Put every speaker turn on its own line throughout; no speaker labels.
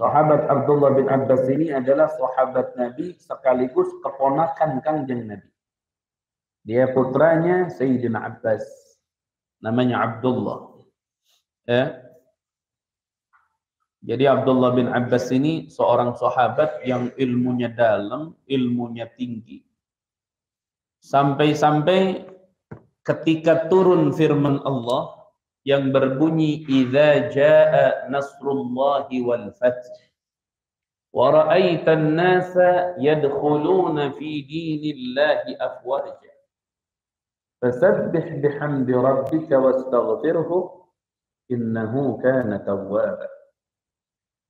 Sahabat Abdullah bin Abbas ini adalah sahabat Nabi sekaligus keponakan Kangjeng Nabi. Dia putranya Sayyidina Abbas. Namanya Abdullah. Ya. Jadi Abdullah bin Abbas ini seorang sahabat yang ilmunya dalam, ilmunya tinggi. Sampai-sampai ketika turun firman Allah yang berbunyi idza jaa nasrullahi wal fath wa ra'aitan nasa yadkhuluna fi dinillahi afwaja fasabbih bihamdi rabbika wastaghfirhu innahu kana tawwaba.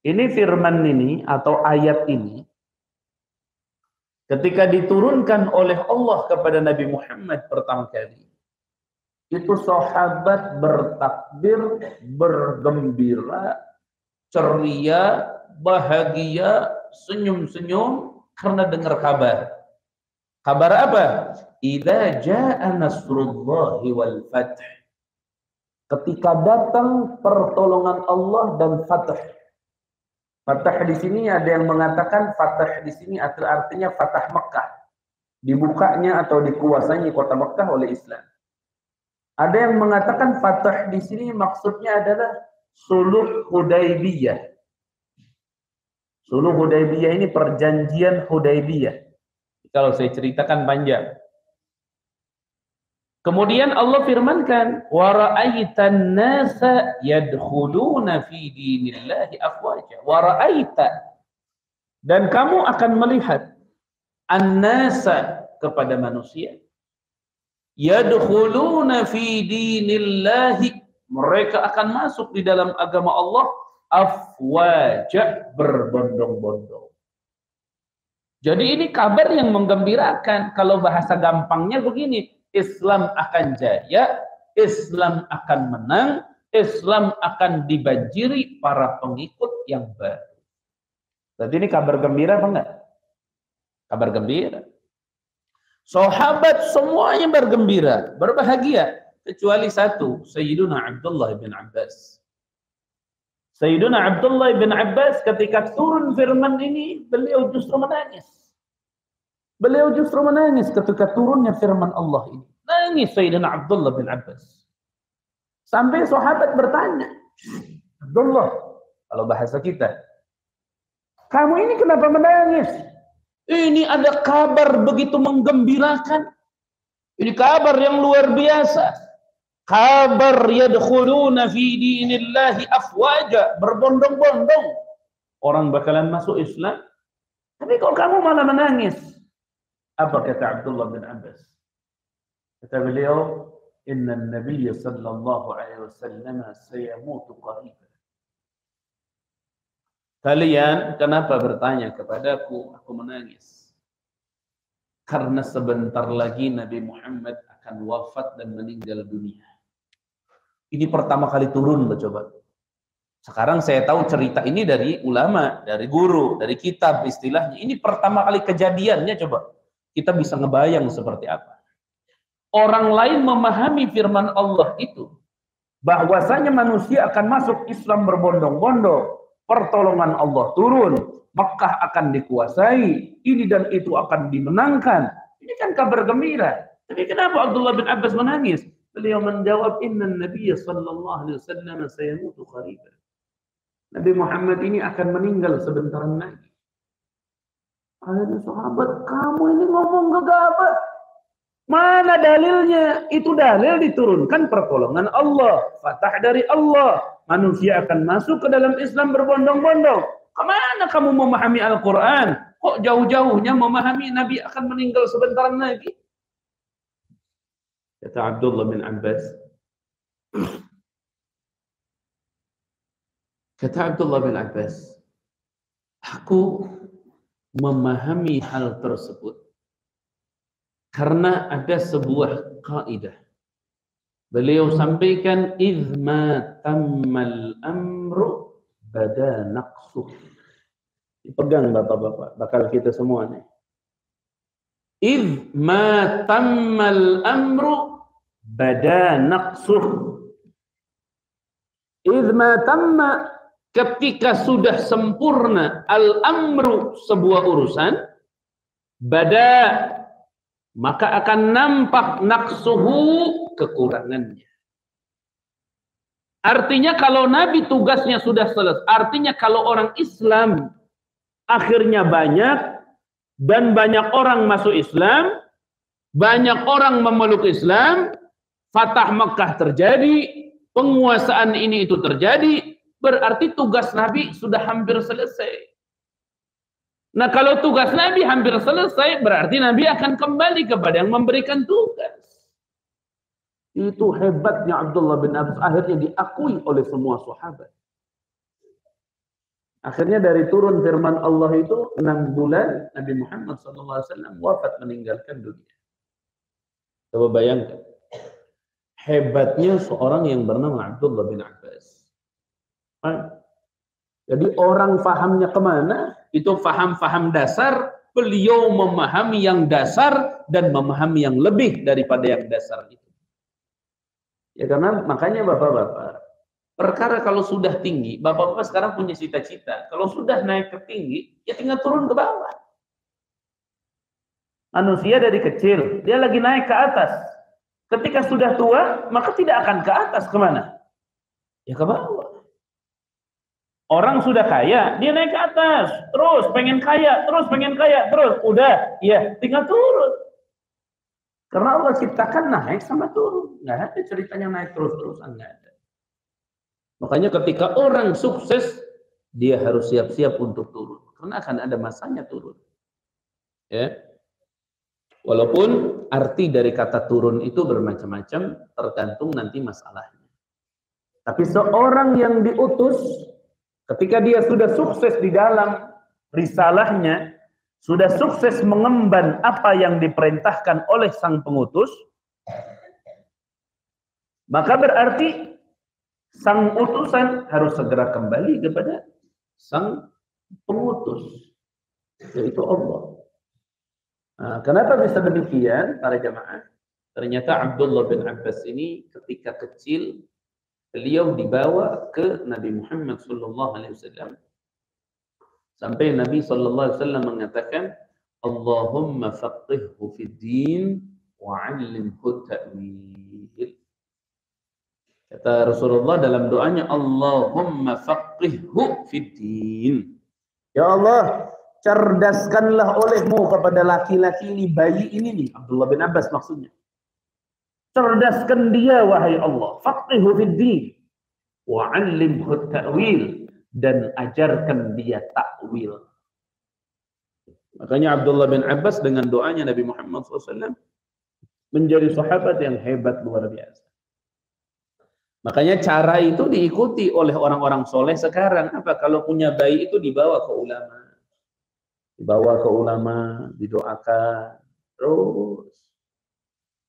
Ini firman ini atau ayat ini ketika diturunkan oleh Allah kepada Nabi Muhammad pertama kali, itu sahabat bertakbir, bergembira, ceria, bahagia, senyum-senyum karena dengar kabar. Kabar apa? Idza jaa nasrullahi wal fath. Ketika datang pertolongan Allah dan fath. Fatah di sini ada yang mengatakan Fatah di sini artinya Fatah Mekah, dibukanya atau dikuasainya kota Mekah oleh Islam. Ada yang mengatakan Fatah di sini maksudnya adalah Suluh Hudaybiyah. Suluh Hudaybiyah ini perjanjian Hudaybiyah. Kalau saya ceritakan panjang. Kemudian Allah firmankan, wa ra'aitan nasa yadkhuluna fi dinillahi afwaja. Wa ra'aita, dan kamu akan melihat an-nasa kepada manusia. Yadkhuluna fi dinillahi, mereka akan masuk di dalam agama Allah afwaja, berbondong-bondong. Jadi ini kabar yang menggembirakan. Kalau bahasa gampangnya begini, Islam akan jaya, Islam akan menang, Islam akan dibanjiri para pengikut yang baru. Jadi ini kabar gembira apa enggak? Kabar gembira. Sahabat semuanya bergembira, berbahagia, kecuali satu, Sayyiduna Abdullah bin Abbas. Sayyiduna Abdullah bin Abbas ketika turun firman ini, beliau justru menangis. Beliau justru menangis ketika turunnya firman Allah ini. Nangis Sayyidina Abdullah bin Abbas. Sampai sahabat bertanya, Abdullah, kalau bahasa kita, kamu ini kenapa menangis? Ini ada kabar begitu menggembirakan. Ini kabar yang luar biasa. Kabar yadkhuluna fi dinillahi afwaja, berbondong-bondong. Orang bakalan masuk Islam. Tapi kok kamu malah menangis? Apa kata Abdullah bin Abbas? Kata beliau, inna an-nabiy sallallahu alaihi wasallam sayamutu qariban. Kalian kenapa bertanya kepadaku? Aku menangis. Karena sebentar lagi Nabi Muhammad akan wafat dan meninggal dunia. Ini pertama kali turun, coba. Sekarang saya tahu cerita ini dari ulama, dari guru, dari kitab istilahnya. Ini pertama kali kejadiannya, coba. Kita bisa ngebayang seperti apa. Orang lain memahami firman Allah itu, bahwasanya manusia akan masuk Islam berbondong-bondong, pertolongan Allah turun, Mekah akan dikuasai, ini dan itu akan dimenangkan. Ini kan kabar gembira. Tapi kenapa Abdullah bin Abbas menangis? Beliau menjawab, inna Nabiy sallallahu alaihi wasallam sayamutu qariban. Nabi Muhammad ini akan meninggal sebentar lagi. Akhirnya sahabat, kamu ini ngomong gegabah. Mana dalilnya? Itu dalil diturunkan pertolongan Allah, fatah dari Allah. Manusia akan masuk ke dalam Islam berbondong-bondong. Kemana kamu memahami Al-Quran? Kok jauh-jauhnya memahami Nabi akan meninggal sebentar lagi? Kata Abdullah bin Abbas. Kata Abdullah bin Abbas, aku memahami hal tersebut karena ada sebuah kaidah. Beliau sampaikan, izma tammal amru bada naqsuh. Dipegang bapak-bapak, bakal kita semua nih. Izma tammal amru bada naqsuh. Izma tamma, ketika sudah sempurna al-amru sebuah urusan, bada, maka akan nampak naqsuhu, kekurangannya. Artinya kalau Nabi tugasnya sudah selesai, artinya kalau orang Islam akhirnya banyak dan banyak orang masuk Islam, banyak orang memeluk Islam, Fatah Mekah terjadi, penguasaan ini itu terjadi, berarti tugas Nabi sudah hampir selesai. Nah, kalau tugas Nabi hampir selesai, berarti Nabi akan kembali kepada yang memberikan tugas. Itu hebatnya Abdullah bin Abbas, akhirnya diakui oleh semua sahabat. Akhirnya dari turun firman Allah itu 6 bulan Nabi Muhammad SAW wafat, meninggalkan dunia. Coba bayangkan hebatnya seorang yang bernama Abdullah bin Abbas. Jadi orang fahamnya kemana? Itu faham-faham dasar. Beliau memahami yang dasar dan memahami yang lebih daripada yang dasar itu. Ya karena makanya bapak-bapak, perkara kalau sudah tinggi, bapak-bapak sekarang punya cita-cita. Kalau sudah naik ke tinggi, ya tinggal turun ke bawah. Manusia dari kecil, dia lagi naik ke atas. Ketika sudah tua, maka tidak akan ke atas, kemana? Ya ke bawah. Orang sudah kaya, dia naik ke atas, terus pengen kaya, terus udah, ya tinggal turun. Karena Allah ciptakan naik sama turun, nggak ada ceritanya naik terus-terusan, nggak ada. Makanya ketika orang sukses, dia harus siap-siap untuk turun, karena akan ada masanya turun. Ya, walaupun arti dari kata turun itu bermacam-macam, tergantung nanti masalahnya. Tapi seorang yang diutus, ketika dia sudah sukses di dalam risalahnya, sudah sukses mengemban apa yang diperintahkan oleh sang pengutus, maka berarti sang utusan harus segera kembali kepada sang pengutus, yaitu Allah. Nah, kenapa bisa demikian para jamaah? Ternyata Abdullah bin Abbas ini ketika kecil, beliau dibawa ke Nabi Muhammad SAW. Sampai Nabi SAW mengatakan, Allahumma faqihhu fid din wa 'allimhu ta'wil. Kata Rasulullah dalam doanya, Allahumma faqihhu fid din. Ya Allah, cerdaskanlah olehmu kepada laki-laki ini, bayi ini nih, Abdullah bin Abbas maksudnya. Cerdaskan dia, wahai Allah. Faqihhu fid din wa 'allimhu ta'wil, dan ajarkan dia takwil. Makanya Abdullah bin Abbas dengan doanya Nabi Muhammad SAW menjadi sahabat yang hebat luar biasa. Makanya cara itu diikuti oleh orang-orang soleh sekarang. Apa? Kalau punya bayi itu dibawa ke ulama. Dibawa ke ulama, didoakan. Terus.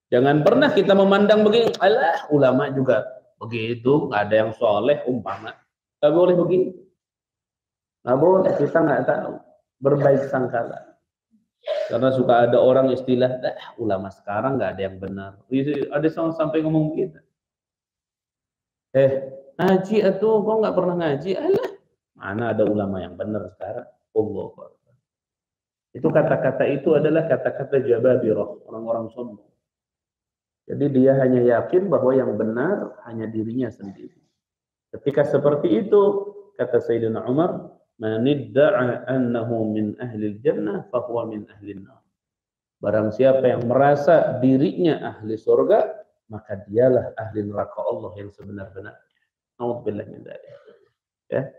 Jangan pernah kita memandang begini, alah ulama juga begitu, nggak ada yang soleh umpama. Nggak boleh begini. Nggak boleh, kita nggak tahu. Berbaik sangkala. Karena suka ada orang istilah, ulama sekarang nggak ada yang benar. Ada sampai ngomong begitu. Ngaji atau kok nggak pernah ngaji? Alah, mana ada ulama yang benar sekarang? Allah. Itu kata-kata itu adalah kata-kata jababirah, orang-orang sombong. Jadi dia hanya yakin bahwa yang benar hanya dirinya sendiri. Ketika seperti itu, kata Sayyidina Umar, man idda'a annahu min ahli jannah fahuwa min ahli nar. Barang siapa yang merasa dirinya ahli surga, maka dialah ahli neraka Allah yang sebenar-benarnya. Nauzubillah min dzalik. Ya.